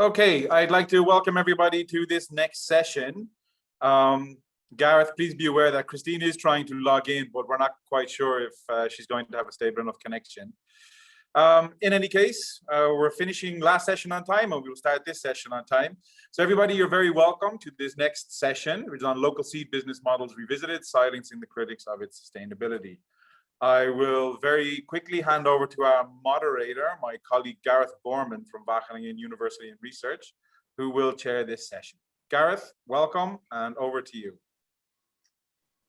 Okay, I'd like to welcome everybody to this next session. Gareth, please be aware that Christine is trying to log in, but we're not quite sure if she's going to have a stable enough connection. In any case, we're finishing last session on time, and we'll start this session on time. So everybody, you're very welcome to this next session, which is on local seed business models revisited, silencing the critics of its sustainability. I will very quickly hand over to our moderator, my colleague Gareth Borman from Wageningen University and Research, who will chair this session. Gareth, welcome, and over to you.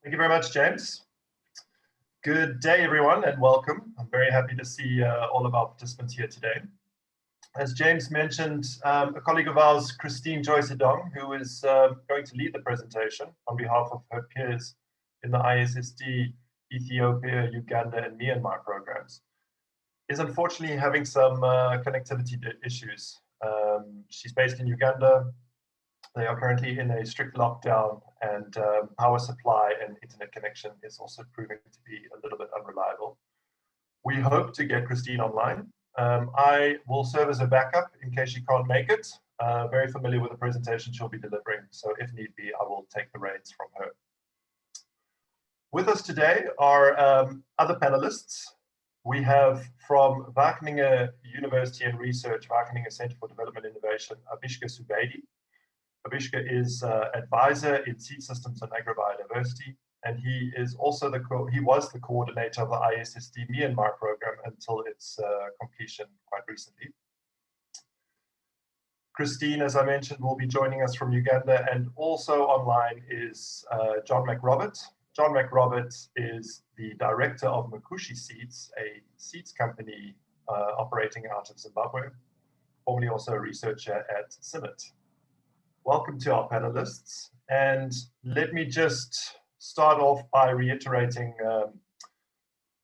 Thank you very much, James. Good day, everyone, and welcome. I'm very happy to see all of our participants here today. As James mentioned, a colleague of ours, Christine Joyce-Edong, who is going to lead the presentation on behalf of her peers in the ISSD Ethiopia, Uganda, and Myanmar programs, is unfortunately having some connectivity issues. She's based in Uganda. They are currently in a strict lockdown, and power supply and internet connection is also proving to be a little bit unreliable. We hope to get Christine online. I will serve as a backup in case she can't make it. Very familiar with the presentation she'll be delivering, so if need be, I will take the reins from her. With us today are other panelists. We have from Wageningen University and Research, Wageningen Center for Development Innovation, Abishka Subaidi. Abishka is advisor in seed systems and agrobiodiversity, and he is also he was the coordinator of the ISSD Myanmar program until its completion quite recently. Christine, as I mentioned, will be joining us from Uganda, and also online is John McRobert. John McRobert is the director of Makushi Seeds, a seeds company operating out of Zimbabwe, formerly also a researcher at CIMMIT. Welcome to our panelists, and let me just start off by reiterating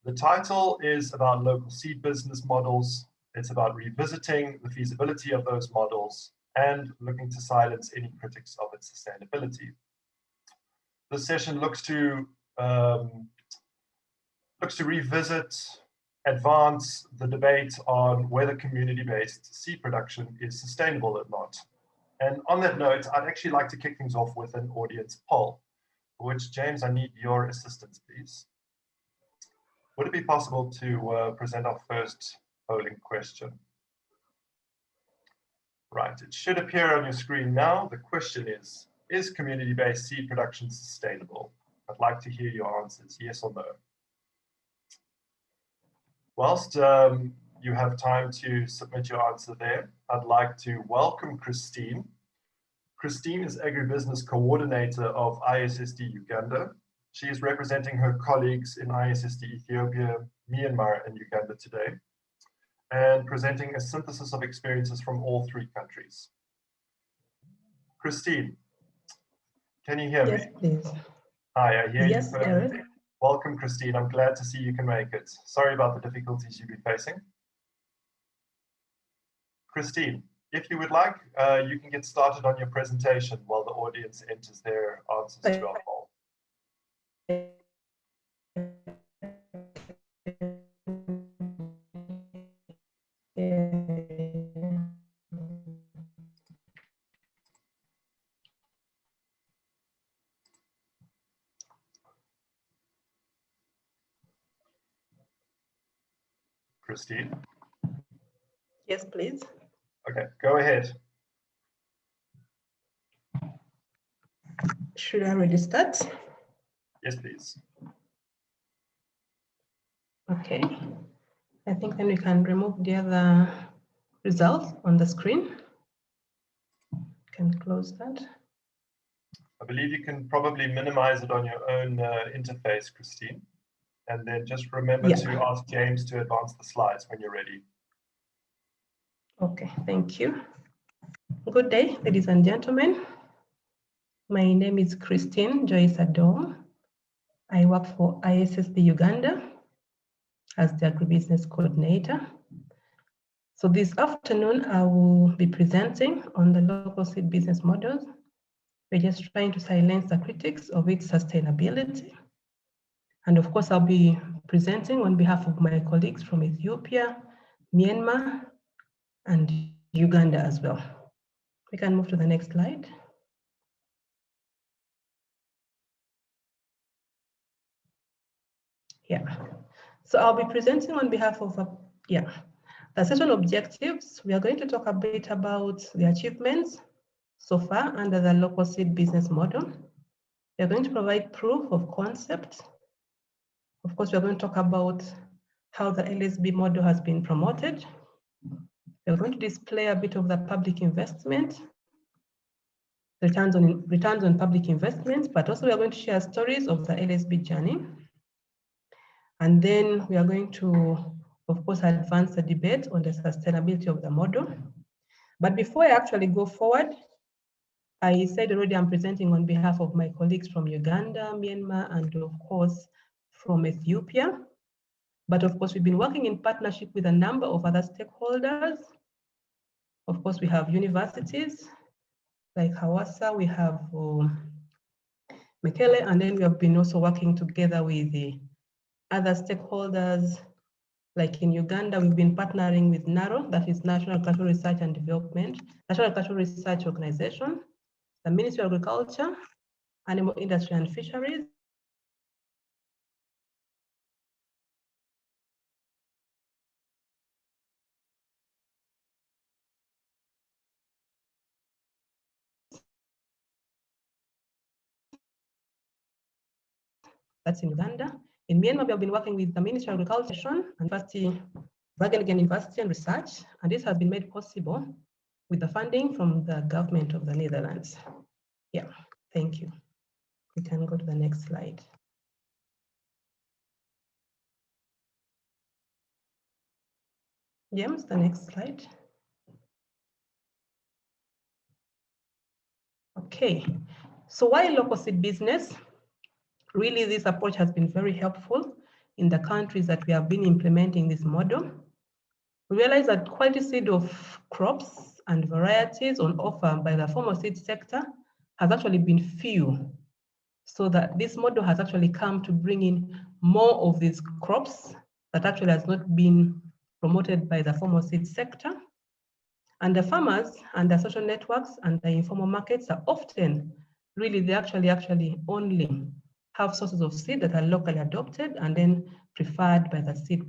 the title is about local seed business models. It's about revisiting the feasibility of those models and looking to silence any critics of its sustainability. This session looks to revisit, advance the debate on whether community-based seed production is sustainable or not. And on that note, I'd actually like to kick things off with an audience poll, for which, James, I need your assistance, please. Would it be possible to present our first polling question? Right, it should appear on your screen now. The question is community-based seed production sustainable? I'd like to hear your answers, yes or no. Whilst you have time to submit your answer there, I'd like to welcome Christine. Christine is Agribusiness Coordinator of ISSD Uganda. She is representing her colleagues in ISSD Ethiopia, Myanmar, and Uganda today, and presenting a synthesis of experiences from all three countries. Christine, can you hear me? Yes, please. Hi, I hear yes, you perfectly. Welcome, Christine. I'm glad to see you can make it. Sorry about the difficulties you've been facing. Christine, if you would like, you can get started on your presentation while the audience enters their answers to our poll. Christine? Yes, please. Okay, go ahead. Should I already start? Yes, please. Okay. I think then we can remove the other results on the screen. Can close that. I believe you can probably minimize it on your own interface, Christine. And then just remember to ask James to advance the slides when you're ready. Okay, thank you. Good day, ladies and gentlemen. My name is Christine Joyce-Edong. I work for ISSD Uganda as the Agribusiness Coordinator. So this afternoon, I will be presenting on the local seed business models. We're just trying to silence the critics of its sustainability. And of course, I'll be presenting on behalf of my colleagues from Ethiopia, Myanmar, and Uganda as well. We can move to the next slide. Yeah. So I'll be presenting on behalf of, the session objectives. We are going to talk a bit about the achievements so far under the local seed business model. We are going to provide proof of concept. Of course, we are going to talk about how the LSB model has been promoted. We are going to display a bit of the public investment, returns on public investments, but also we are going to share stories of the LSB journey. And then we are going to, of course, advance the debate on the sustainability of the model. But before I actually go forward, I said already I'm presenting on behalf of my colleagues from Uganda, Myanmar, and of course, from Ethiopia. But of course, we've been working in partnership with a number of other stakeholders. Of course, we have universities like Hawassa, we have Mekele, and then we have been also working together with the other stakeholders. Like in Uganda, we've been partnering with NARO, that is National Cultural Research and Development, National Cultural Research Organization, the Ministry of Agriculture, Animal Industry and Fisheries, that's in Uganda. In Myanmar, we have been working with the Ministry of Agriculture and University, Wageningen University and Research, and this has been made possible with the funding from the government of the Netherlands. Yeah, thank you. We can go to the next slide. James, the next slide. Okay, so why local seed business? Really, this approach has been very helpful in the countries that we have been implementing this model. We realize that quality seed of crops and varieties on offer by the formal seed sector has actually been few. So that this model has actually come to bring in more of these crops that actually has not been promoted by the formal seed sector. And the farmers and the social networks and the informal markets are often really, they actually only have sources of seed that are locally adopted and then preferred by the seed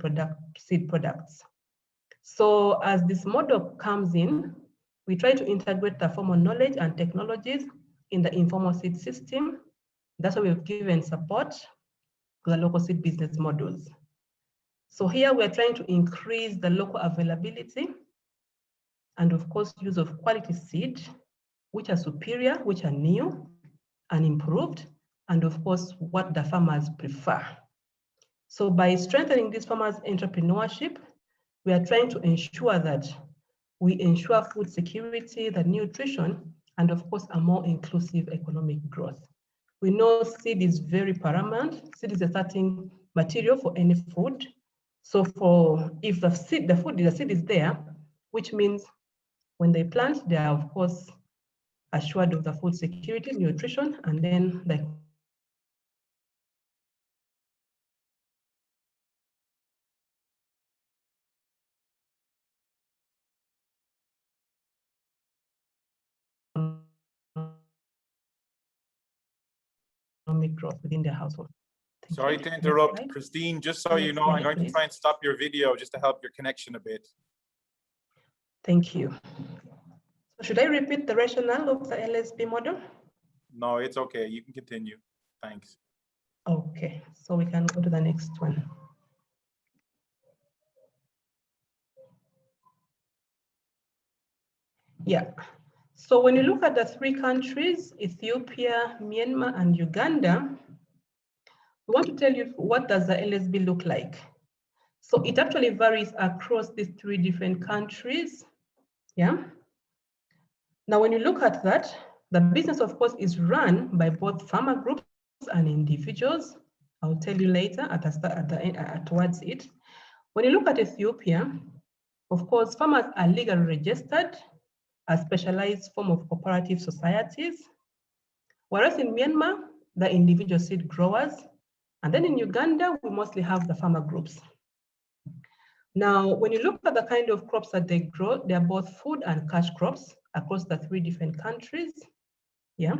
products. So as this model comes in, we try to integrate the formal knowledge and technologies in the informal seed system. That's why we've given support to the local seed business models. So here we're trying to increase the local availability and of course use of quality seed, which are superior, which are new and improved, and of course what the farmers prefer. So by strengthening this farmers' entrepreneurship, we are trying to ensure that we ensure food security, the nutrition, and of course a more inclusive economic growth. We know seed is very paramount. Seed is a starting material for any food. So if the seed is there, which means when they plant, they are of course assured of the food security, nutrition, and then the economic growth within their household. Sorry to interrupt, Christine, just so you know, I'm going to try and stop your video just to help your connection a bit. Thank you. So should I repeat the rationale of the LSB model? No, it's okay. You can continue. Thanks. Okay, so we can go to the next one. Yeah. So when you look at the three countries, Ethiopia, Myanmar, and Uganda, we want to tell you what does the LSB look like. So it actually varies across these three different countries. Yeah. Now, when you look at that, the business, of course, is run by both farmer groups and individuals. I'll tell you later towards it. When you look at Ethiopia, of course, farmers are legally registered as specialized form of cooperative societies. Whereas in Myanmar, the individual seed growers. And then in Uganda, we mostly have the farmer groups. Now, when you look at the kind of crops that they grow, they are both food and cash crops, across the 3 different countries. Yeah.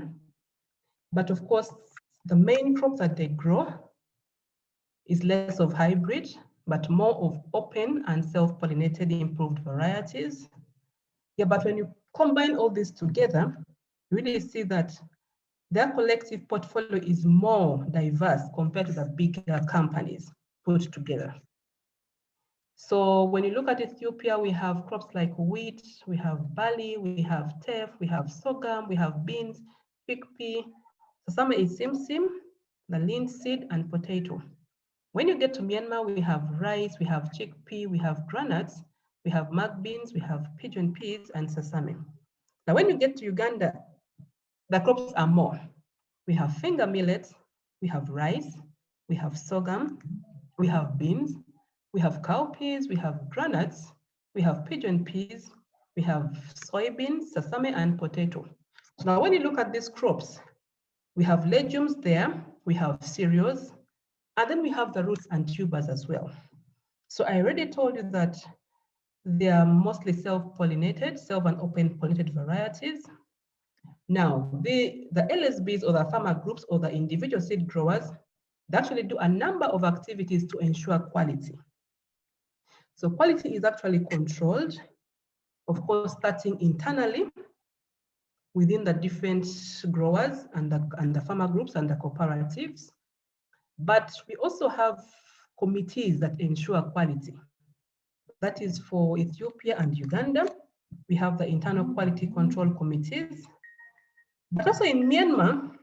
But of course, the main crop that they grow is less of hybrid, but more of open and self-pollinated improved varieties. Yeah, but when you combine all this together, you really see that their collective portfolio is more diverse compared to the bigger companies put together. So when you look at Ethiopia, we have crops like wheat, we have barley, we have teff, we have sorghum, we have beans, chickpea. Sesame is simsim, the linseed, and potato. When you get to Myanmar, we have rice, we have chickpea, we have granuts, we have mung beans, we have pigeon peas, and sesame. Now, when you get to Uganda, the crops are more. We have finger millets, we have rice, we have sorghum, we have beans, we have cowpeas, we have granuts, we have pigeon peas, we have soybeans, sesame, and potato. So now when you look at these crops, we have legumes there, we have cereals, and then we have the roots and tubers as well. So I already told you that they are mostly self-pollinated, self and open pollinated varieties. Now, the LSBs or the farmer groups or the individual seed growers, they actually do a number of activities to ensure quality. So quality is actually controlled, of course, starting internally within the different growers and the farmer groups and the cooperatives. But we also have committees that ensure quality. That is for Ethiopia and Uganda. We have the internal quality control committees. But also in Myanmar,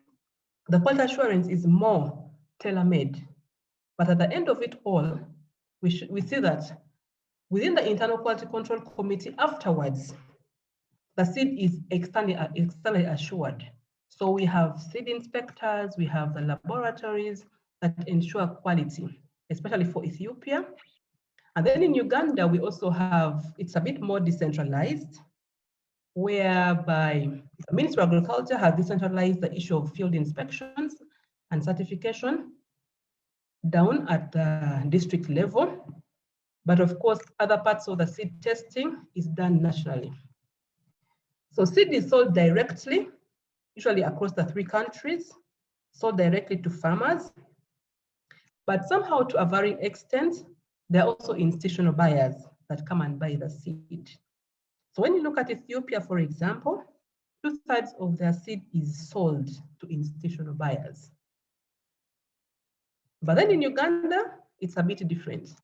the quality assurance is more tailor-made. But at the end of it all, we see that within the internal quality control committee afterwards, the seed is externally assured. So we have seed inspectors, we have the laboratories that ensure quality, especially for Ethiopia. And then in Uganda, we also have, it's a bit more decentralized, whereby the Ministry of Agriculture has decentralized the issue of field inspections and certification down at the district level. But of course, other parts of the seed testing is done nationally. So seed is sold directly, usually across the 3 countries, sold directly to farmers. But somehow to a varying extent, there are also institutional buyers that come and buy the seed. So when you look at Ethiopia, for example, 2/3 of their seed is sold to institutional buyers. But then in Uganda, it's a bit different.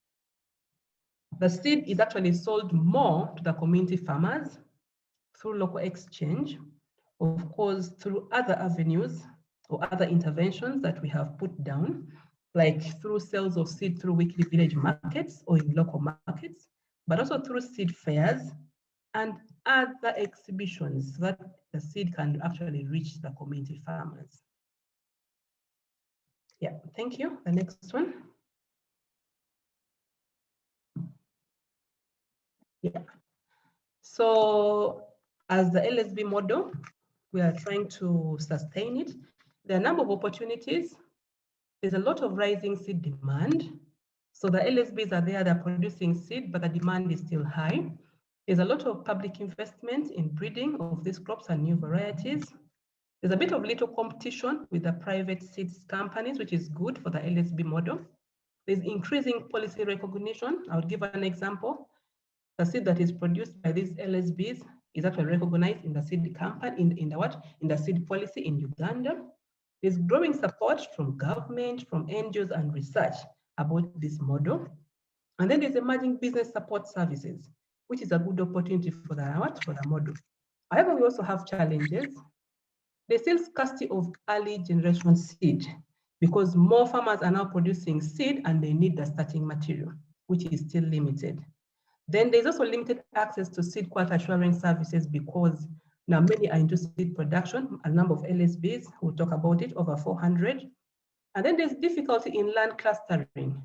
The seed is actually sold more to the community farmers through local exchange, of course, through other avenues or other interventions that we have put down, like through sales of seed through weekly village markets or in local markets, but also through seed fairs and other exhibitions so that the seed can actually reach the community farmers. Yeah, thank you. The next one. Yeah. So as the LSB model, we are trying to sustain it. There are a number of opportunities. There's a lot of rising seed demand. So the LSBs are there, they're producing seed, but the demand is still high. There's a lot of public investment in breeding of these crops and new varieties. There's a bit of little competition with the private seeds companies, which is good for the LSB model. There's increasing policy recognition. I would give an example. The seed that is produced by these LSBs is actually recognized in the seed company, in the seed policy in Uganda. There's growing support from government, from NGOs and research about this model. And then there's emerging business support services, which is a good opportunity for the model. However, we also have challenges. There's still scarcity of early generation seed because more farmers are now producing seed and they need the starting material, which is still limited. Then there's also limited access to seed quality assurance services because now many are into seed production, a number of LSBs, we'll talk about it, over 400. And then there's difficulty in land clustering.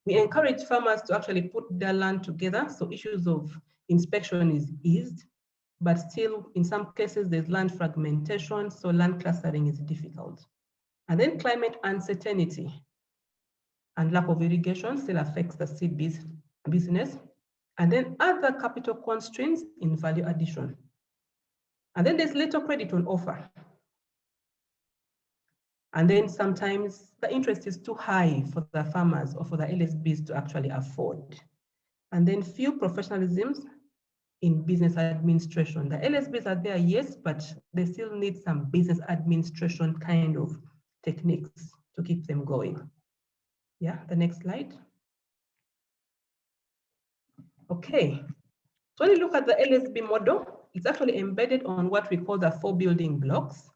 We encourage farmers to actually put their land together, so issues of inspection is eased, but still in some cases there's land fragmentation, so land clustering is difficult. And then climate uncertainty and lack of irrigation still affects the seed business. And then other capital constraints in value addition. And then there's letter credit on offer. And then sometimes the interest is too high for the farmers or for the LSBs to actually afford. And then few professionalisms in business administration. The LSBs are there, yes, but they still need some business administration kind of techniques to keep them going. Yeah, the next slide. Okay, so when you look at the LSB model, it's actually embedded on what we call the 4 building blocks.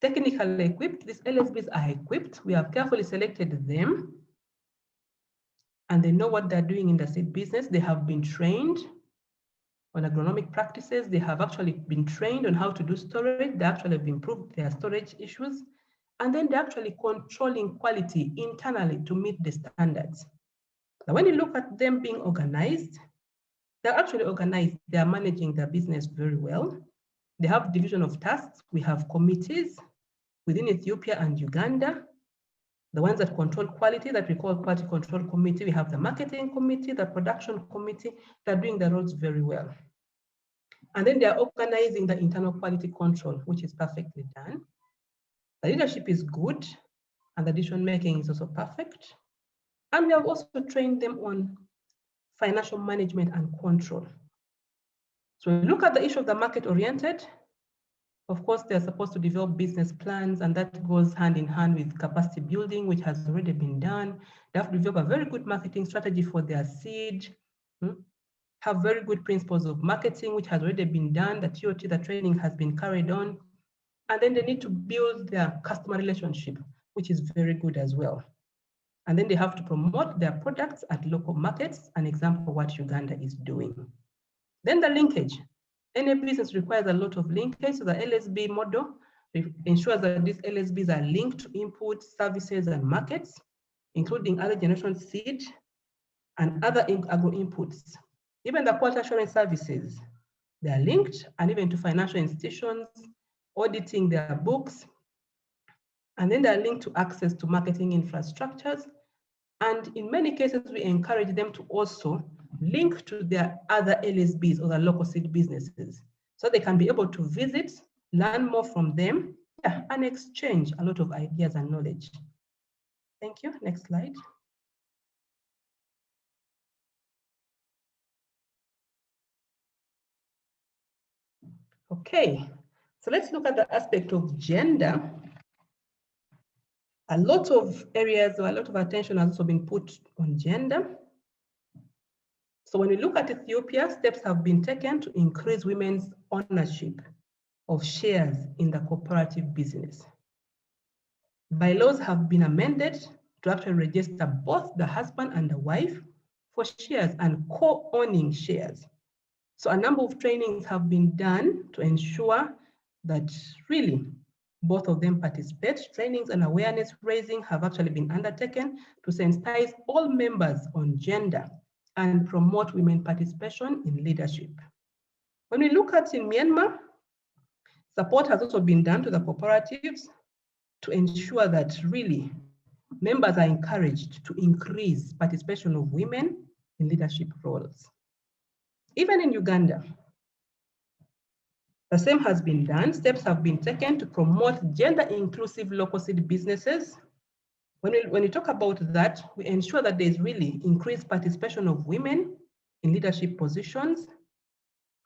Technically equipped, these LSBs are equipped. We have carefully selected them and they know what they're doing in the seed business. They have been trained on agronomic practices. They have actually been trained on how to do storage. They actually have improved their storage issues. And then they're actually controlling quality internally to meet the standards. Now, when you look at them being organized, they're actually organized. They're managing their business very well. They have division of tasks. We have committees within Ethiopia and Uganda. The ones that control quality that we call quality control committee. We have the marketing committee, the production committee. They're doing their roles very well. And then they're organizing the internal quality control, which is perfectly done. The leadership is good and the decision making is also perfect. And we have also trained them on financial management and control. So we look at the issue of the market oriented. Of course, they're supposed to develop business plans, and that goes hand in hand with capacity building, which has already been done. They have to develop a very good marketing strategy for their seed, have very good principles of marketing, which has already been done. The TOT, the training has been carried on. And then they need to build their customer relationship, which is very good as well. And then they have to promote their products at local markets, an example of what Uganda is doing. Then the linkage. Any business requires a lot of linkage. So the LSB model ensures that these LSBs are linked to input, services, and markets, including other generation seed and other agro inputs. Even the quality assurance services, they are linked, and even to financial institutions, auditing their books. And then they are linked to access to marketing infrastructures. And in many cases, we encourage them to also link to their other LSBs or the local seed businesses, so they can be able to visit, learn more from them, and exchange a lot of ideas and knowledge. Thank you. Next slide. Okay, so let's look at the aspect of gender. A lot of areas or a lot of attention has also been put on gender. So when we look at Ethiopia, steps have been taken to increase women's ownership of shares in the cooperative business. Bylaws have been amended to actually register both the husband and the wife for shares and co-owning shares. So a number of trainings have been done to ensure that really both of them participate. Trainings and awareness raising have actually been undertaken to sensitize all members on gender and promote women participation in leadership. When we look at in Myanmar, support has also been done to the cooperatives to ensure that really members are encouraged to increase participation of women in leadership roles. Even in Uganda, the same has been done. Steps have been taken to promote gender-inclusive local seed businesses. When we talk about that, we ensure that there's really increased participation of women in leadership positions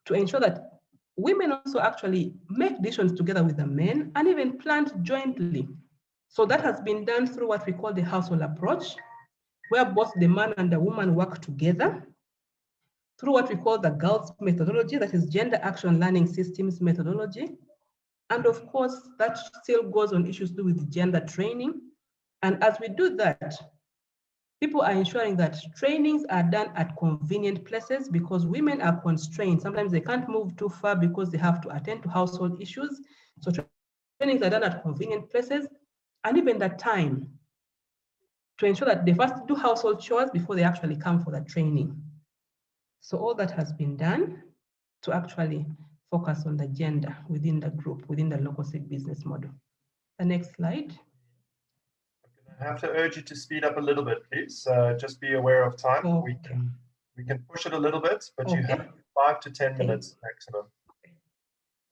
to ensure that women also actually make decisions together with the men and even plant jointly. So that has been done through what we call the household approach, where both the man and the woman work together through what we call the girls methodology, that is gender action learning systems methodology. And of course, that still goes on issues to do with gender training. And as we do that, people are ensuring that trainings are done at convenient places because women are constrained. Sometimes they can't move too far because they have to attend to household issues. So trainings are done at convenient places, and even the time to ensure that they first do household chores before they actually come for the training. So all that has been done to actually focus on the gender within the group, within the local seed business model. The next slide. I have to urge you to speed up a little bit, please. Just be aware of time. Okay. We can push it a little bit, but Okay. you have 5 to 10 minutes maximum.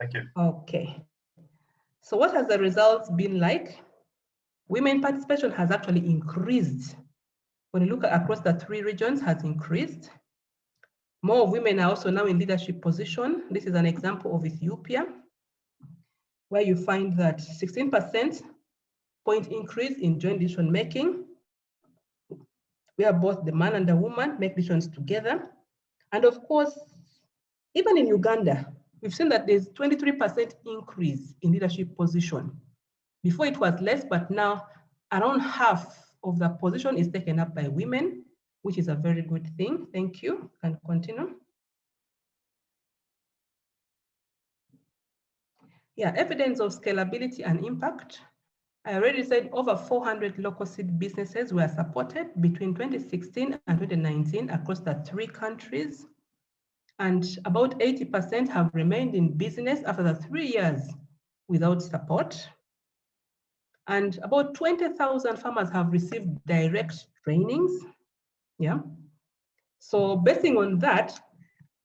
Thank you. Okay. So what has the results been like? Women participation has actually increased. When you look across the 3 regions, has increased. More women are also now in leadership position. This is an example of Ethiopia, where you find that 16% point increase in joint decision making, where both the man and the woman make decisions together. And of course, even in Uganda, we've seen that there's 23% increase in leadership position. Before it was less, but now around half of the position is taken up by women, which is a very good thing. Thank you. Can continue. Yeah, evidence of scalability and impact. I already said over 400 local seed businesses were supported between 2016 and 2019 across the 3 countries. And about 80% have remained in business after the 3 years without support. And about 20,000 farmers have received direct trainings. Yeah. So basing on that,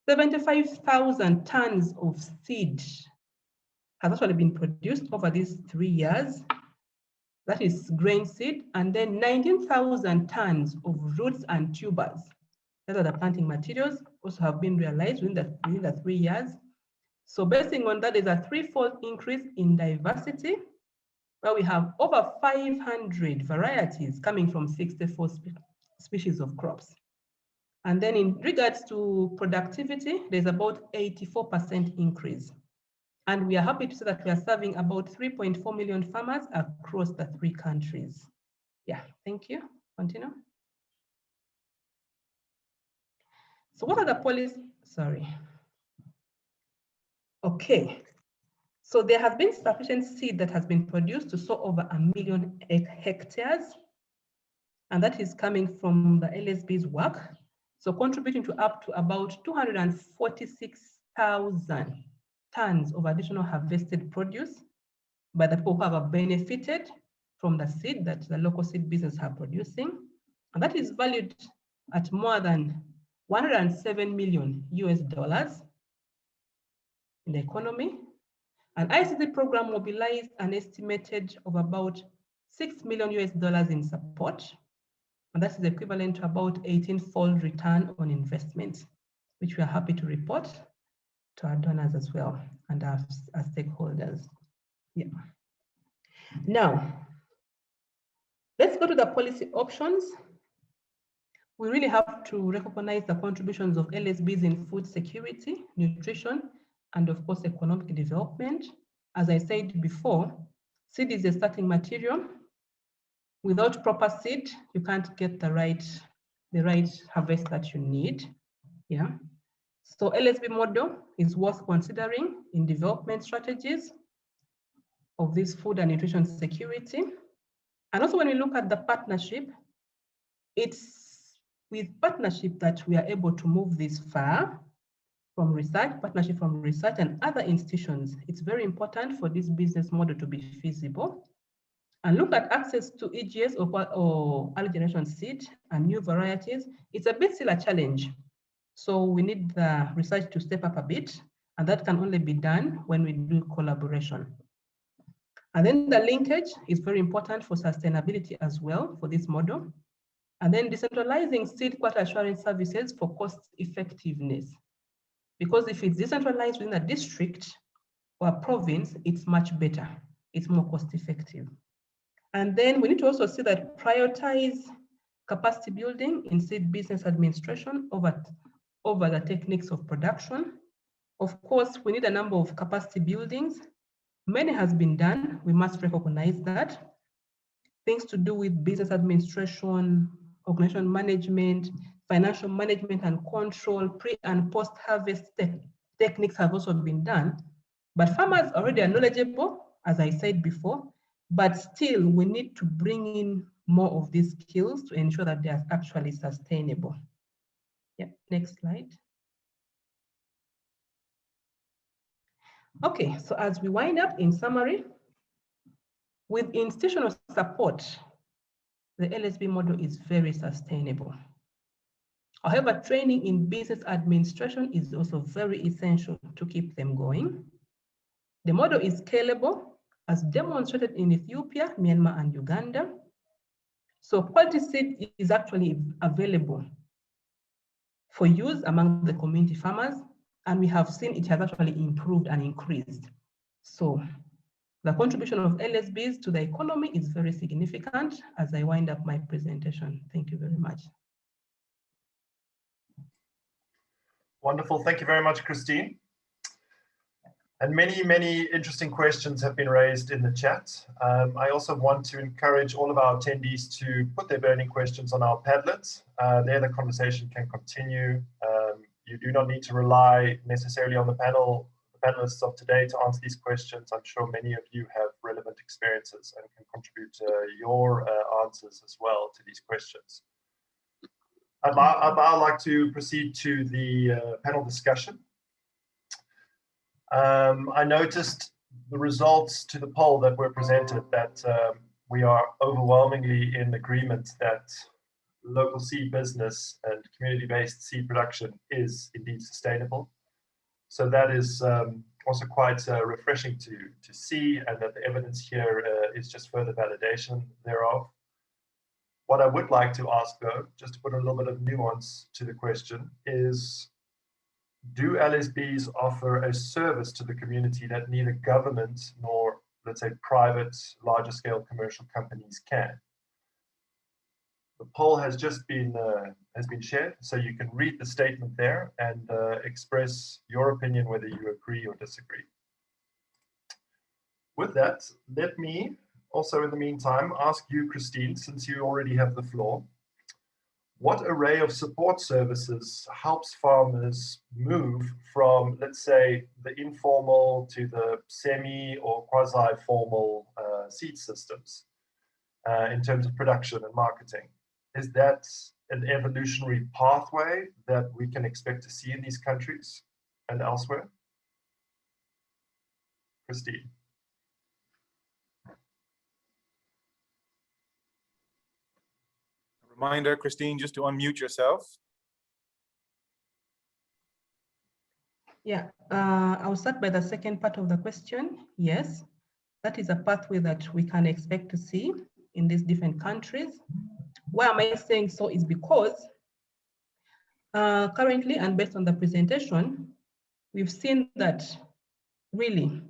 75,000 tons of seed has actually been produced over these 3 years. That is grain seed, and then 19,000 tons of roots and tubers. Those are the planting materials, also have been realized within the 3 years. So basing on that, there's a 3-fold increase in diversity, where we have over 500 varieties coming from 64 species of crops. And then in regards to productivity, there's about 84% increase. And we are happy to say that we are serving about 3.4 million farmers across the 3 countries. Yeah, thank you. Continue. So what are the policies? Sorry. Okay. So there has been sufficient seed that has been produced to sow over 1 million hectares. And that is coming from the LSB's work. So contributing to up to about 246,000 tons of additional harvested produce by the people who have benefited from the seed that the local seed businesses are producing. And that is valued at more than $107 million in the economy. An ICT program mobilized an estimated of about $6 million in support. And that is equivalent to about 18-fold return on investment, which we are happy to report to our donors as well and our stakeholders. Yeah. Now, let's go to the policy options. We really have to recognize the contributions of LSBs in food security, nutrition, and of course, economic development. As I said before, seed is a starting material. Without proper seed, you can't get the right harvest that you need. Yeah. So LSB model is worth considering in development strategies of this food and nutrition security. And also when we look at the partnership, it's with partnership that we are able to move this far from research, partnership from research and other institutions. It's very important for this business model to be feasible. And look at access to EGS or early generation seed and new varieties. It's a bit still a challenge. So we need the research to step up a bit, and that can only be done when we do collaboration. And then the linkage is very important for sustainability as well for this model. And then decentralizing seed quality assurance services for cost effectiveness. Because if it's decentralized within a district or a province, it's much better. It's more cost effective. And then we need to also see that prioritize capacity building in seed business administration over the techniques of production. Of course, we need a number of capacity buildings. Many has been done. We must recognize that. Things to do with business administration, organization management, financial management and control, pre and post-harvest techniques have also been done. But farmers already are knowledgeable, as I said before, but still we need to bring in more of these skills to ensure that they are actually sustainable. Yeah, next slide. Okay, so as we wind up, in summary, with institutional support, the LSB model is very sustainable. However, training in business administration is also very essential to keep them going. The model is scalable, as demonstrated in Ethiopia, Myanmar, and Uganda. So quality seed is actually available for use among the community farmers, and we have seen it has actually improved and increased. So the contribution of LSBs to the economy is very significant as I wind up my presentation. Thank you very much. Wonderful. Thank you very much, Christine. And many, many interesting questions have been raised in the chat. I also want to encourage all of our attendees to put their burning questions on our Padlet. There the conversation can continue. You do not need to rely necessarily on the panelists of today to answer these questions. I'm sure many of you have relevant experiences and can contribute your answers as well to these questions. I'd like to proceed to the panel discussion. I noticed the results to the poll that were presented that we are overwhelmingly in agreement that local seed business and community-based seed production is indeed sustainable. So that is also quite refreshing to see, and that the evidence here is just further validation thereof. What I would like to ask, though, just to put a little bit of nuance to the question, is do LSBs offer a service to the community that neither government nor, let's say, private, larger scale commercial companies can? The poll has just been shared, so you can read the statement there and express your opinion whether you agree or disagree. With that, let me also, in the meantime, ask you, Christine, since you already have the floor, what array of support services helps farmers move from, let's say, the informal to the semi or quasi-formal seed systems in terms of production and marketing? Is that an evolutionary pathway that we can expect to see in these countries and elsewhere? Christine. Reminder, Christine, just to unmute yourself. Yeah, I'll start by the second part of the question. Yes, that is a pathway that we can expect to see in these different countries. Why am I saying so is because currently, and based on the presentation, we've seen that really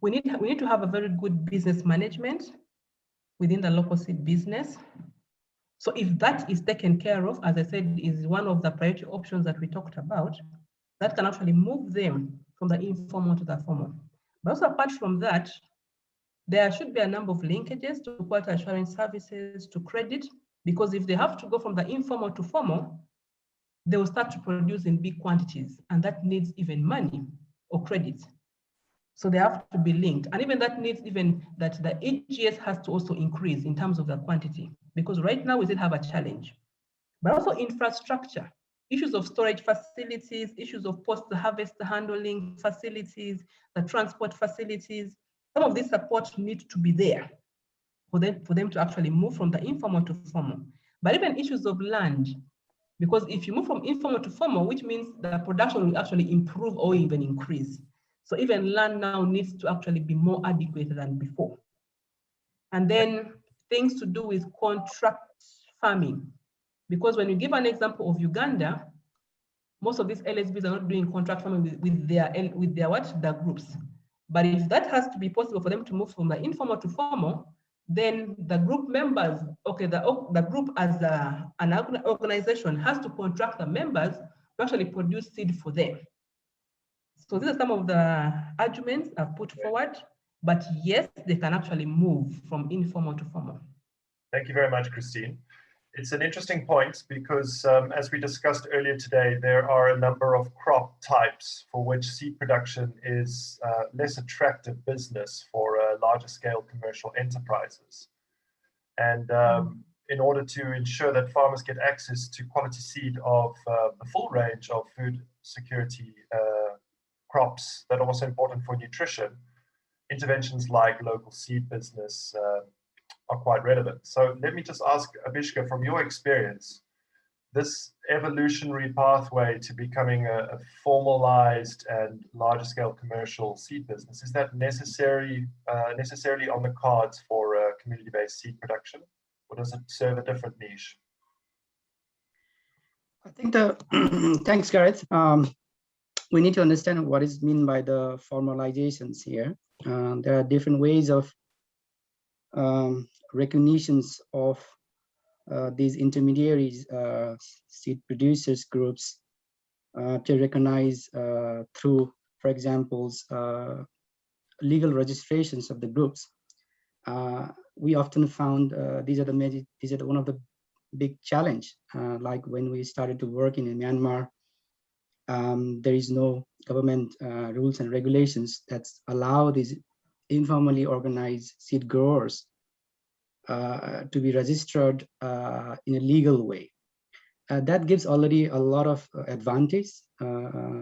we need to have a very good business management within the local seed business. So if that is taken care of, as I said, is one of the priority options that we talked about, that can actually move them from the informal to the formal. But also apart from that, there should be a number of linkages to quality assurance services, to credit, because if they have to go from the informal to formal, they will start to produce in big quantities, and that needs even money or credit. So they have to be linked. And even that needs even that the AGS has to also increase in terms of the quantity, because right now we still have a challenge. But also infrastructure, issues of storage facilities, issues of post-harvest handling facilities, the transport facilities, some of these support need to be there for them to actually move from the informal to formal. But even issues of land, because if you move from informal to formal, which means the production will actually improve or even increase. So even land now needs to actually be more adequate than before. And then things to do with contract farming, because when you give an example of Uganda, most of these LSBs are not doing contract farming with their groups. But if that has to be possible for them to move from the informal to formal, then the group members, okay, the group as an organization has to contract the members to actually produce seed for them. So these are some of the arguments I've put forward, but yes, they can actually move from informal to formal. Thank you very much, Christine. It's an interesting point because as we discussed earlier today, there are a number of crop types for which seed production is less attractive business for larger scale commercial enterprises. And in order to ensure that farmers get access to quality seed of the full range of food security crops that are also important for nutrition, interventions like local seed business are quite relevant. So let me just ask Abishka, from your experience, this evolutionary pathway to becoming a formalized and larger scale commercial seed business, is that necessarily on the cards for community-based seed production, or does it serve a different niche? I think thanks, Gareth. We need to understand what is meant by the formalizations here. There are different ways of recognitions of these intermediaries, seed producers groups, to recognize through, for example, legal registrations of the groups. We often found these are one of the big challenge. Like when we started to work in Myanmar, there is no government rules and regulations that allow these informally organized seed growers to be registered in a legal way. That gives already a lot of advantage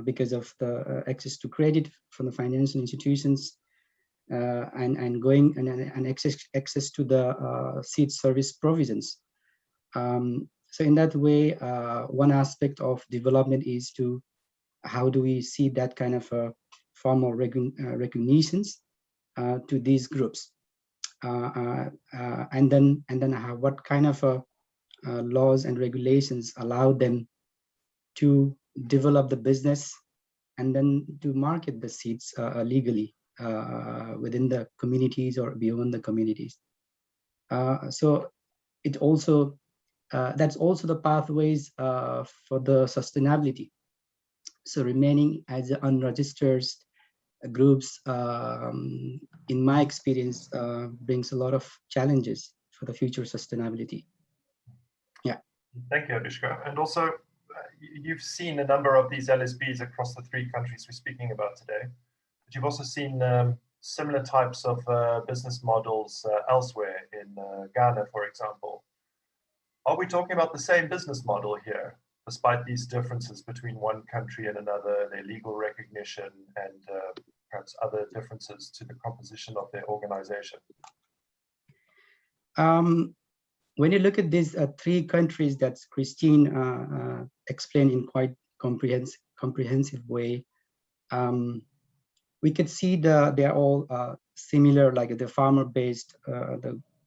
because of the access to credit from the financial institutions and access to the seed service provisions. So in that way, one aspect of development is to how do we see that kind of formal recognitions to these groups, and then what kind of laws and regulations allow them to develop the business and then to market the seeds legally within the communities or beyond the communities. So it also that's also the pathways for the sustainability. So remaining as unregistered groups, in my experience, brings a lot of challenges for the future sustainability. Yeah. Thank you, Avishka. And also, you've seen a number of these LSBs across the 3 countries we're speaking about today, but you've also seen similar types of business models elsewhere in Ghana, for example. Are we talking about the same business model here, despite these differences between one country and another, their legal recognition, and perhaps other differences to the composition of their organization? When you look at these 3 countries that Christine explained in quite comprehensive way, we could see they are all similar, like the farmer-based,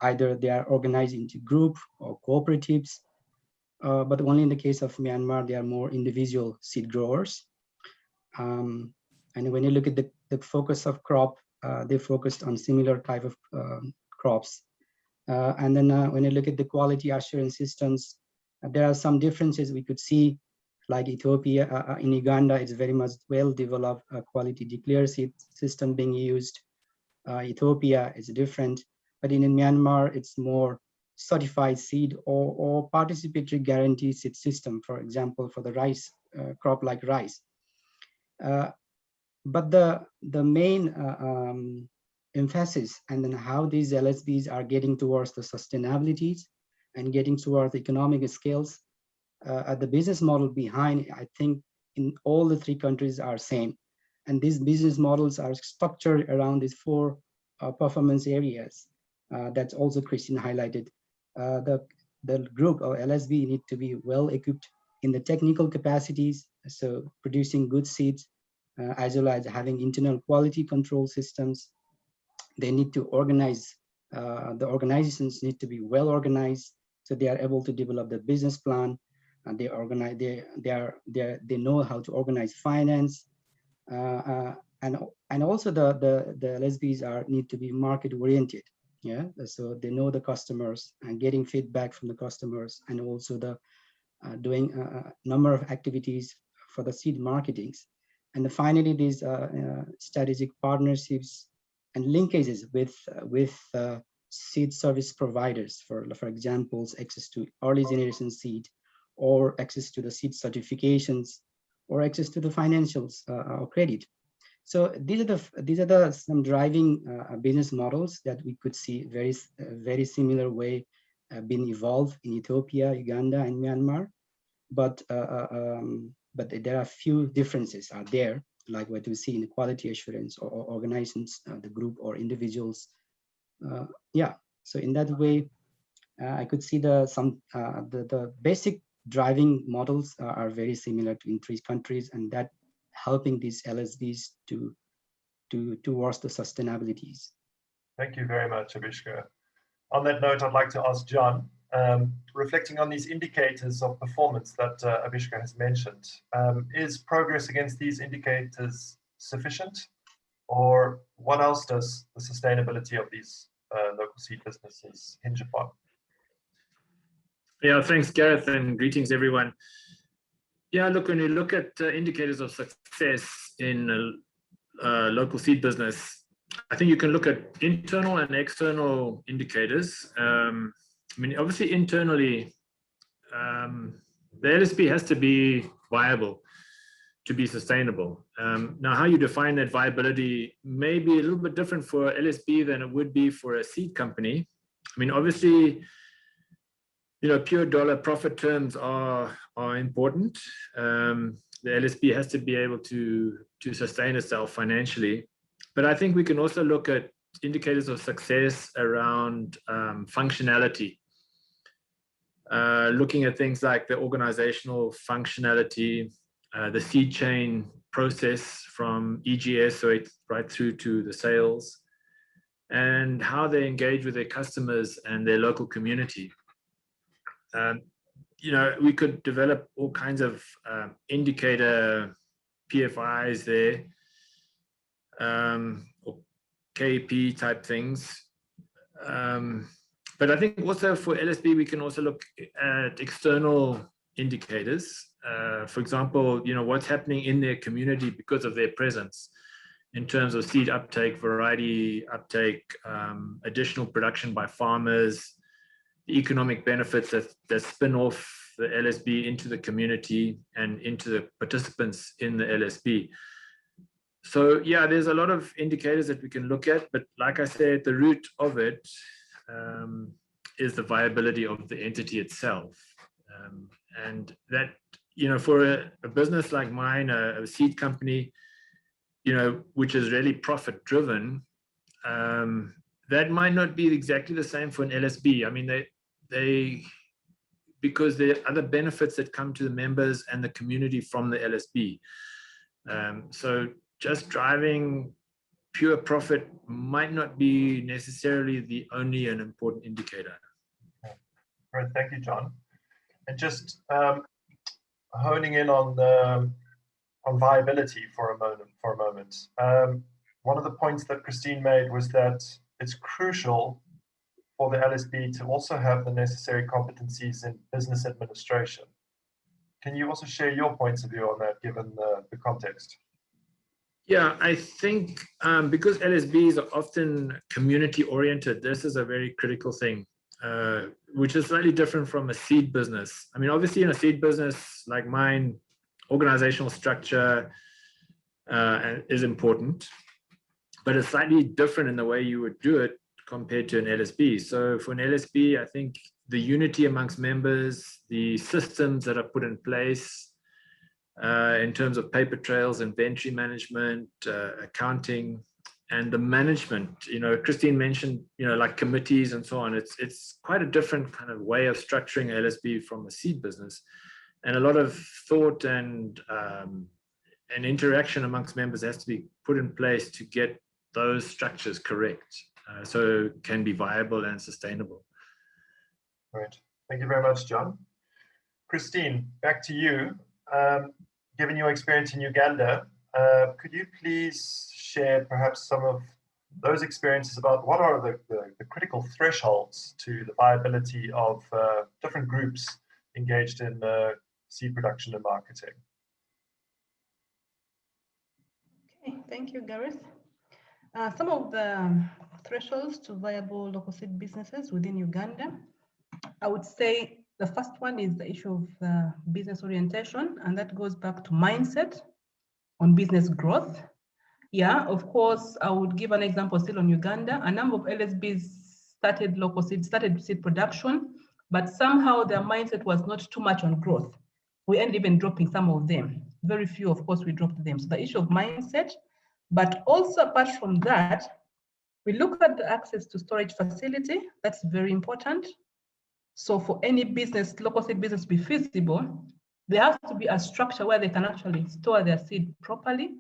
either they are organized into group or cooperatives, but only in the case of Myanmar, they are more individual seed growers. And when you look at the focus of crop, they focused on similar type of crops. And then when you look at the quality assurance systems, there are some differences we could see, like Ethiopia, in Uganda, it's very much well-developed quality declare seed system being used. Ethiopia is different, but in Myanmar, it's more certified seed or participatory guarantee seed system, for example, for the rice, crop like rice. But the main emphasis and then how these LSBs are getting towards the sustainabilities and getting towards the economic scales, the business model behind, I think in all the 3 countries are same. And these business models are structured around these 4 performance areas. That's also Christine highlighted. The group or LSB need to be well equipped in the technical capacities, so producing good seeds, as well as having internal quality control systems. They need to organize, the organizations need to be well organized, so they are able to develop the business plan, and they organize, they know how to organize finance, and also the LSBs need to be market oriented. Yeah, so they know the customers and getting feedback from the customers, and also the doing a number of activities for the seed marketings. And finally, these strategic partnerships and linkages with seed service providers, for example, access to early generation seed, or access to the seed certifications, or access to the financials or credit. So these are some driving business models that we could see very similar way being evolved in Ethiopia, Uganda, and Myanmar, but there are few differences are there, like what we see in the quality assurance or organizations, the group or individuals. Yeah, so in that way, I could see the basic driving models are very similar in three countries, and that helping these LSBs towards the sustainabilities. Thank you very much, Avishka. On that note, I'd like to ask John, reflecting on these indicators of performance that Avishka has mentioned, is progress against these indicators sufficient? Or what else does the sustainability of these local seed businesses hinge upon? Yeah, thanks, Gareth, and greetings, everyone. Yeah, look, when you look at indicators of success in a local seed business, I think you can look at internal and external indicators. I mean, obviously, internally, the LSB has to be viable to be sustainable. Now, how you define that viability may be a little bit different for LSB than it would be for a seed company. I mean, obviously, you know, pure dollar profit terms are important. The LSB has to be able to sustain itself financially. But I think we can also look at indicators of success around functionality. Looking at things like the organizational functionality, the seed chain process from EGS right through to the sales, and how they engage with their customers and their local community. You know, we could develop all kinds of indicator PFIs there, or KP type things. But I think also for LSB, we can also look at external indicators. For example, you know, what's happening in their community because of their presence in terms of seed uptake, variety uptake, additional production by farmers, the economic benefits that spin off the LSB into the community and into the participants in the LSB. So yeah, there's a lot of indicators that we can look at, but like I said, the root of it is the viability of the entity itself. And that, you know, for a business like mine, a seed company, you know, which is really profit driven, that might not be exactly the same for an LSB. I mean, they because there are other benefits that come to the members and the community from the LSB. So just driving pure profit might not be necessarily the only and important indicator. All right, thank you, John. And just honing in on viability for a moment. One of the points that Christine made was that it's crucial for the LSB to also have the necessary competencies in business administration. Can you also share your points of view on that, given the context? Yeah, I think because LSBs are often community oriented, this is a very critical thing, which is slightly different from a seed business. I mean, obviously in a seed business like mine, organizational structure is important, but it's slightly different in the way you would do it compared to an LSB. So for an LSB, I think the unity amongst members, the systems that are put in place in terms of paper trails, inventory management, accounting, and the management, you know, Christine mentioned, you know, like committees and so on. It's quite a different kind of way of structuring LSB from a seed business. And a lot of thought and interaction amongst members has to be put in place to get those structures correct, so it can be viable and sustainable. Right. Thank you very much, John. Christine, back to you. Given your experience in Uganda, could you please share perhaps some of those experiences about what are the critical thresholds to the viability of different groups engaged in seed production and marketing? Okay, thank you, Gareth. Some of the thresholds to viable local seed businesses within Uganda, I would say the first one is the issue of business orientation, and that goes back to mindset on business growth. Yeah, of course, I would give an example still on Uganda. A number of LSBs started seed production, but somehow their mindset was not too much on growth. We ended even dropping some of them. Very few, of course, we dropped them. So the issue of mindset, but also apart from that, we look at the access to storage facility. That's very important. So for any business, local seed business to be feasible, there has to be a structure where they can actually store their seed properly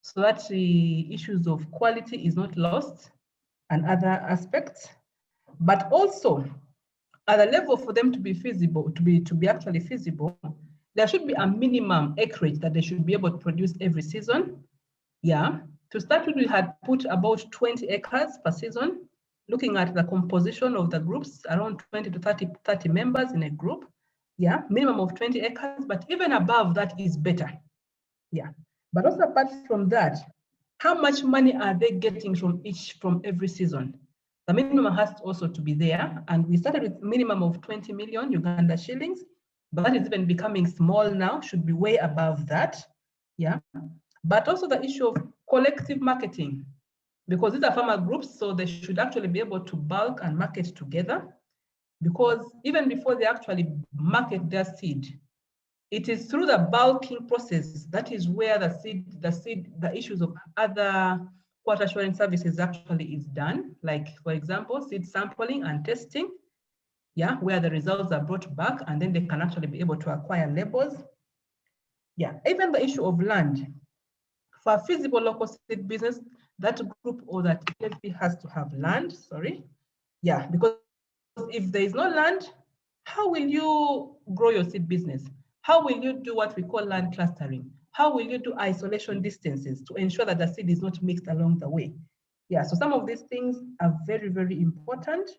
so that the issues of quality is not lost and other aspects. But also, at a level for them to be feasible, to be actually feasible, there should be a minimum acreage that they should be able to produce every season. Yeah. To start with, we had put about 20 acres per season, looking at the composition of the groups, around 20 to 30 members in a group. Yeah, minimum of 20 acres, but even above that is better. Yeah. But also apart from that, how much money are they getting from every season? The minimum has also to be there. And we started with minimum of 20 million Uganda shillings, but that is even becoming small now, should be way above that. Yeah. But also the issue of collective marketing, because these are farmer groups, so they should actually be able to bulk and market together. Because even before they actually market their seed, it is through the bulking process that is where the issues of other quality assurance services actually is done. Like, for example, seed sampling and testing, yeah, where the results are brought back and then they can actually be able to acquire labels. Yeah, even the issue of land. For a feasible local seed business, that group or that LFP has to have land, sorry. Yeah, because if there is no land, how will you grow your seed business? How will you do what we call land clustering? How will you do isolation distances to ensure that the seed is not mixed along the way? Yeah, so some of these things are very, very important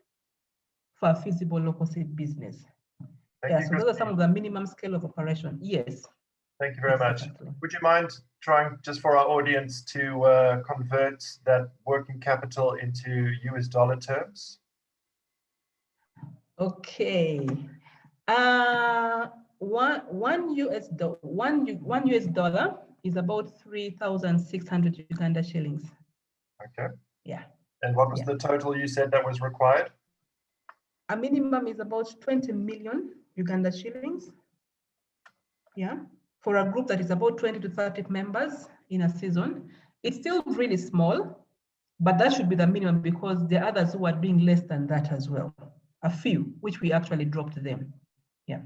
for a feasible local seed business. Thank you, so those are some of the minimum scale of operation. Yes. Thank you very much. Would you mind trying, just for our audience, to convert that working capital into US dollar terms? Okay. One US dollar is about 3,600 Uganda shillings. Okay. Yeah. And what was the total you said that was required? A minimum is about 20 million Uganda shillings. Yeah. For a group that is about 20 to 30 members in a season. It's still really small, but that should be the minimum because there are others who are doing less than that as well. A few, which we actually dropped them. Yeah.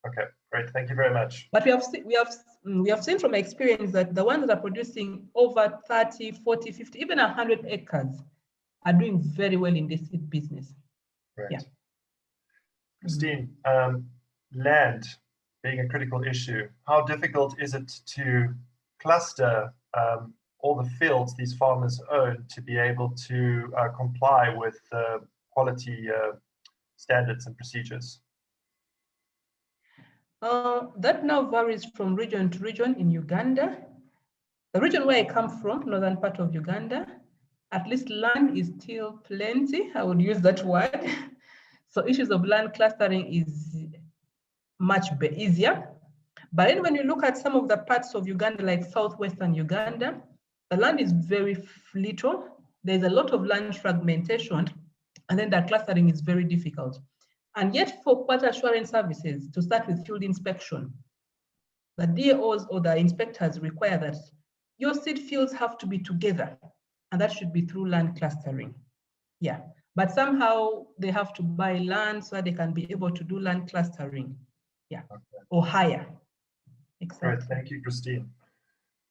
Okay, great. Thank you very much. But we have seen from experience that the ones that are producing over 30, 40, 50, even 100 acres are doing very well in this business. Great. Yeah. Christine, land being a critical issue, how difficult is it to cluster all the fields these farmers own to be able to comply with quality standards and procedures? That now varies from region to region in Uganda. The region where I come from, northern part of Uganda, at least land is still plenty. I would use that word. So issues of land clustering is much easier. But then when you look at some of the parts of Uganda, like southwestern Uganda, the land is very little. There's a lot of land fragmentation, and then the clustering is very difficult. And yet for quality assurance services, to start with field inspection, the DAOs or the inspectors require that your seed fields have to be together, and that should be through land clustering. Yeah, but somehow they have to buy land so that they can be able to do land clustering. Yeah, okay. Or higher. Exactly. Great, thank you, Christine.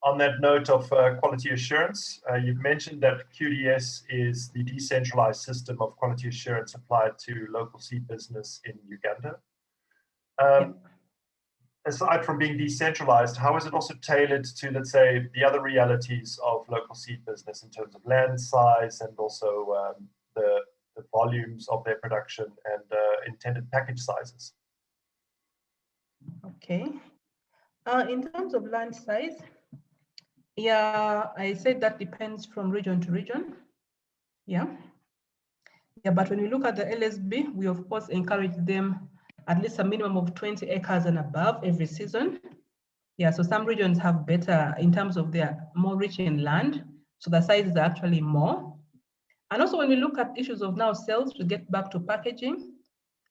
On that note of quality assurance, you've mentioned that QDS is the decentralized system of quality assurance applied to local seed business in Uganda. Aside from being decentralized, how is it also tailored to, let's say, the other realities of local seed business in terms of land size and also the volumes of their production and intended package sizes? Okay. In terms of land size, yeah, I said that depends from region to region. Yeah. Yeah, but when you look at the LSB, we of course encourage them at least a minimum of 20 acres and above every season. Yeah, so some regions have better in terms of their more rich in land, so the sizes are actually more. And also when we look at issues of now sales, to get back to packaging,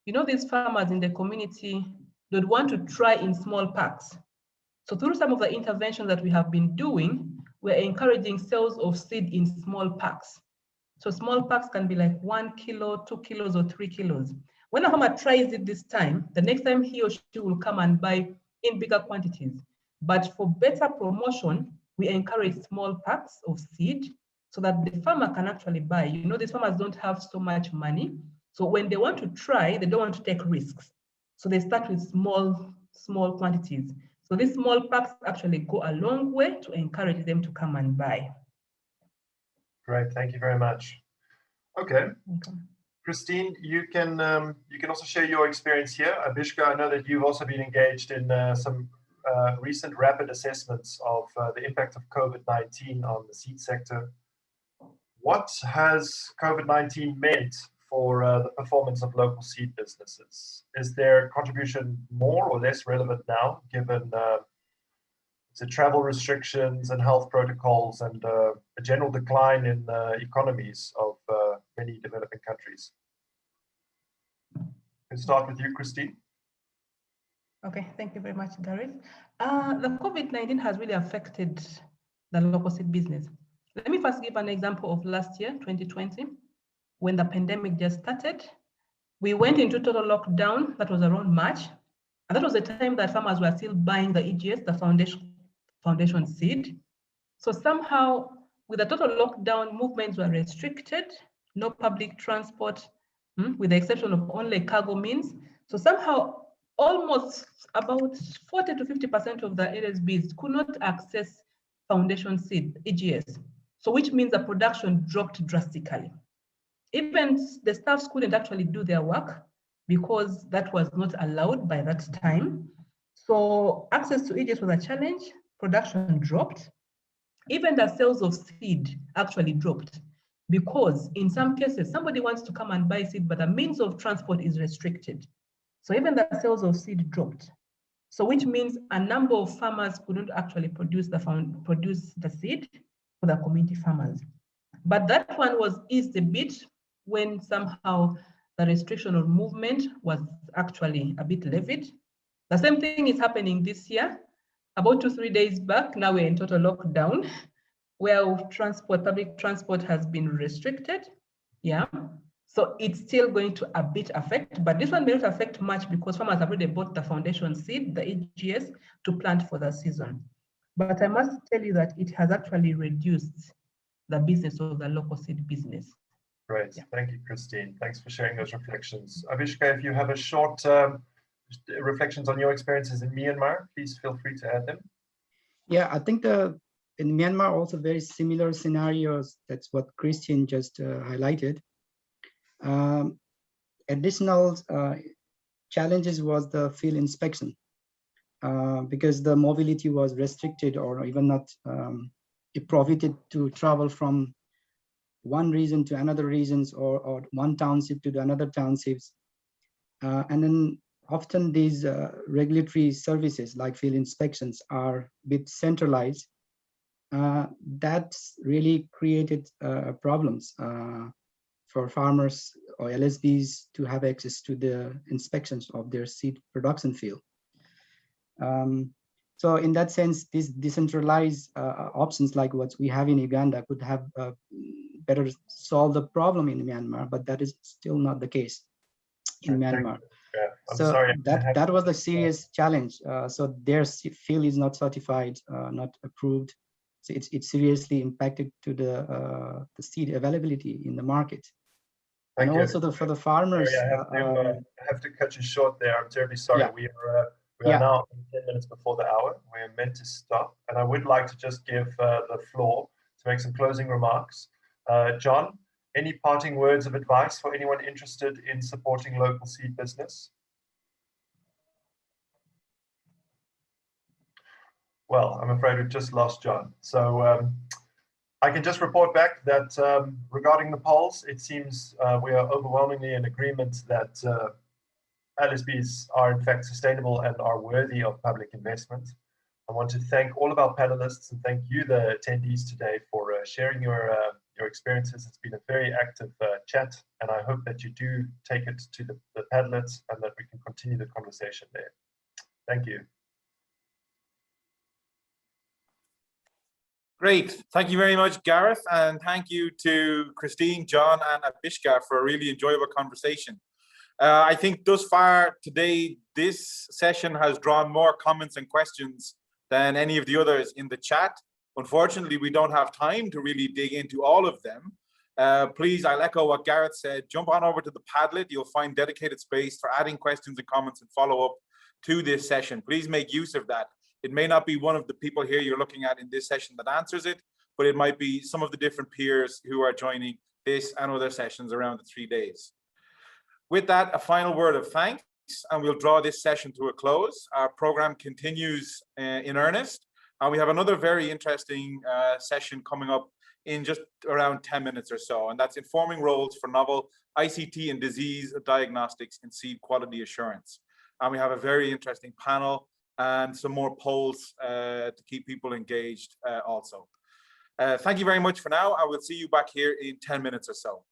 you know, these farmers in the community, they'd want to try in small packs. So through some of the interventions that we have been doing, we're encouraging sales of seed in small packs. So small packs can be like 1 kilo, 2 kilos, or 3 kilos. When a farmer tries it this time, the next time he or she will come and buy in bigger quantities. But for better promotion, we encourage small packs of seed so that the farmer can actually buy. You know, these farmers don't have so much money. So when they want to try, they don't want to take risks. So they start with small quantities. So these small packs actually go a long way to encourage them to come and buy. Great, thank you very much. Okay. Christine, you can also share your experience here. Abishka, I know that you've also been engaged in some recent rapid assessments of the impact of COVID-19 on the seed sector. What has COVID-19 meant for the performance of local seed businesses? Is their contribution more or less relevant now, given the travel restrictions and health protocols and a general decline in economies of many developing countries? We'll start with you, Christine. Okay, thank you very much, Gareth. The COVID-19 has really affected the local seed business. Let me first give an example of last year, 2020, when the pandemic just started. We went into total lockdown. That was around March. And that was the time that farmers were still buying the EGS, the foundation seed. So somehow, with the total lockdown, movements were restricted, no public transport, with the exception of only cargo means. So somehow, almost about 40 to 50% of the LSBs could not access foundation seed, EGS. So which means the production dropped drastically. Even the staffs couldn't actually do their work because that was not allowed by that time. So access to EGS was a challenge, production dropped. Even the sales of seed actually dropped because in some cases, somebody wants to come and buy seed, but the means of transport is restricted. So even the sales of seed dropped. So which means a number of farmers couldn't actually produce the seed for the community farmers. But that one was eased a bit when somehow the restriction of movement was actually a bit levied. The same thing is happening this year. About 2-3 days back, now we're in total lockdown, where public transport has been restricted. Yeah. So it's still going to a bit affect, but this one may not affect much because farmers have already bought the foundation seed, the EGS, to plant for the season. But I must tell you that it has actually reduced the business of the local seed business. Great, yeah. Thank you, Christine. Thanks for sharing those reflections. Avishka, if you have a short reflections on your experiences in Myanmar, please feel free to add them. Yeah, I think in Myanmar also very similar scenarios. That's what Christian just highlighted. Additional challenges was the field inspection because the mobility was restricted or even not prohibited to travel from one region to another regions or one township to another townships. And then often these regulatory services like field inspections are a bit centralized. That's really created problems for farmers or LSBs to have access to the inspections of their seed production field. So in that sense, these decentralized options like what we have in Uganda could have better solve the problem in Myanmar, but that is still not the case in Myanmar. I'm so sorry. that was a serious challenge. So their field is not certified, not approved. So it's seriously impacted to the seed availability in the market. Thank and you. Also for the farmers. Sorry, I have to cut you short there. I'm terribly sorry. Yeah. We are now 10 minutes before the hour. We're meant to stop. And I would like to just give the floor to make some closing remarks. John, any parting words of advice for anyone interested in supporting local seed business? Well, I'm afraid we've just lost John. So I can just report back that regarding the polls, it seems we are overwhelmingly in agreement that LSBs are in fact sustainable and are worthy of public investment. I want to thank all of our panelists and thank you, the attendees today, for sharing your experiences. It's been a very active chat, and I hope that you do take it to the Padlets and that we can continue the conversation there. Thank you. Great. Thank you very much, Gareth. And thank you to Christine, John, and Abishka for a really enjoyable conversation. I think thus far today, this session has drawn more comments and questions than any of the others in the chat. Unfortunately, we don't have time to really dig into all of them. Please, I'll echo what Gareth said. Jump on over to the Padlet. You'll find dedicated space for adding questions and comments and follow up to this session. Please make use of that. It may not be one of the people here you're looking at in this session that answers it, but it might be some of the different peers who are joining this and other sessions around the 3 days. With that, a final word of thanks, and we'll draw this session to a close. Our program continues in earnest, and we have another very interesting session coming up in just around 10 minutes or so, and that's informing roles for novel ICT and disease diagnostics in seed quality assurance. And we have a very interesting panel and some more polls to keep people engaged also. Thank you very much for now. I will see you back here in 10 minutes or so.